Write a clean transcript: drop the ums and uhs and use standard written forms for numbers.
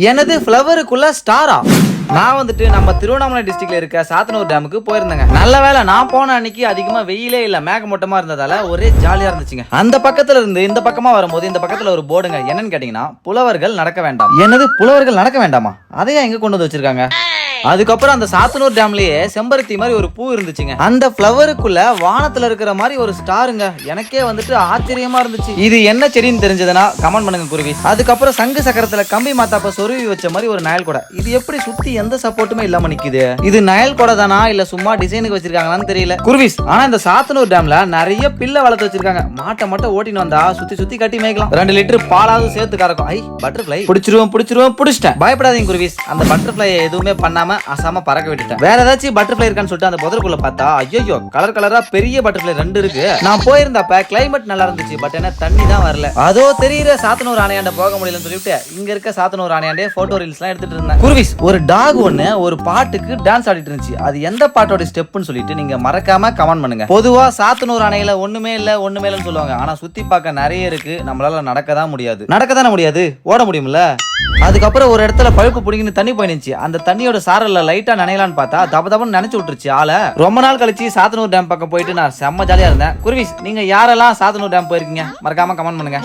எனது ஃப்ளவருக்குள்ள ஸ்டாரா? நான் வந்துட்டு நம்ம திருவண்ணாமலை டிஸ்ட்ரிக்ட்ல இருக்க சாத்தனூர் டேமுக்கு போயிருந்தேங்க. நல்ல வேளை நான் போன அன்னைக்கு அதிகமா வெயிலே இல்ல, மேகமூட்டமா இருந்ததால ஒரே ஜாலியா இருந்துச்சுங்க. அந்த பக்கத்துல இருந்து இந்த பக்கமா வரும்போது இந்த பக்கத்துல ஒரு போர்டுங்க, என்னன்னு கேட்டீங்கன்னா புலவர்கள் நடக்க வேண்டாம். என்னது புலவர்கள் நடக்க வேண்டாமா? அதையா எங்க கொண்டு வந்து வச்சிருக்காங்க? அதுக்கப்புறம் அந்த சாத்தனூர் டேம்லயே செம்பருத்தி மாதிரி ஒரு பூ இருந்துச்சுங்க. அந்த ஃப்ளவருக்குள்ள வானத்துல இருக்கிற மாதிரி ஒரு ஸ்டாருங்க. எனக்கே வந்துட்டு ஆச்சரியமா இருந்துச்சு. இது என்ன செடின்னு தெரிஞ்சதுன்னா கமெண்ட் பண்ணுங்க குருவிஸ். அதுக்கப்புறம் சங்கு சக்கரத்துல கம்பி மாத்தாப்ப சொருவி வச்ச மாதிரி ஒரு நயல் கொடை. இது எப்படி சுத்தி எந்த சப்போர்ட்டுமே இல்லாம நிக்குது? இது நயல் கொடை தானா இல்ல சும்மா டிசைனுக்கு வச்சிருக்காங்களான்னு தெரியல குருவிஸ். ஆனா இந்த சாத்தனூர் டேம்ல நிறைய பிள்ளை வளர்த்து வச்சிருக்காங்க. மாட்டை மட்டும் ஓட்டின்னு வந்தா சுத்தி சுத்தி கட்டி மேய்க்கலாம். 2 லிட்டர் பாலாவது சேர்த்து கறக்கும். ஐ பட்டர்ஃபிளை பிடிச்சிருவேன். பயப்படாதீங்க குருவிஸ், அந்த பட்டர்ஃபிளை எதுவுமே பண்ணாம அசாம பறக்க விட்டுட்டேன். வேற ஏதாச்சும் பட்டர்ஃபிளை இருக்கான்னு சொல்லிட்டு அந்த புதருக்குள்ள பார்த்தா ஐயோ கலர் கலரா பெரிய பட்டர்ஃபிளை 2 இருக்கு. நான் போயிருந்தப்ப கிளைமேட் நல்லா இருந்துச்சு, பட் என்ன தண்ணி தான் வரல. அதோ தெரியுற சாத்தனூர் ஆணையாண்ட போக முடியலன்னு சொல்லிட்டு இங்க இருக்க சாத்தனூர் ஆணையாண்டே போட்டோ ரீல்ஸ் எல்லாம் எடுத்துட்டு இருந்தேன் குருவிஸ். ஒரு டாக் ஒண்ணு ஒரு பாட்டுக்கு டான்ஸ் ஆடிட்டு இருந்துச்சு. அது எந்த பாட்டோட ஸ்டெப்னு சொல்லிட்டு நீங்க மறக்காம கமெண்ட் பண்ணுங்க. பொதுவா சாத்தனூர் அணையில ஒண்ணுமே இல்லன்னு சொல்லுவாங்க. ஆனா சுத்தி பார்க்க நிறைய இருக்கு. நம்மளால நடக்கதான் முடியாது, ஓட முடியும்ல. அதுக்கப்புறம் ஒரு இடத்துல பழுப்பு பிடிங்கன்னு தண்ணி போயிடுச்சு. அந்த தண்ணியோட சாரல்ல லைட்டா நனையலான்னு பார்த்தா தபதபன்னு நினைச்சு விட்டுருச்சு ஆள. ரொம்ப நாள் கழிச்சு சாத்தனூர் டேம் பக்கம் போயிட்டு நான் செம்ம ஜாலியா இருந்தேன் குருவிஸ். நீங்க யாரெல்லாம் சாத்தனூர் டேம் போயிருக்கீங்க மறக்காம கமெண்ட் பண்ணுங்க.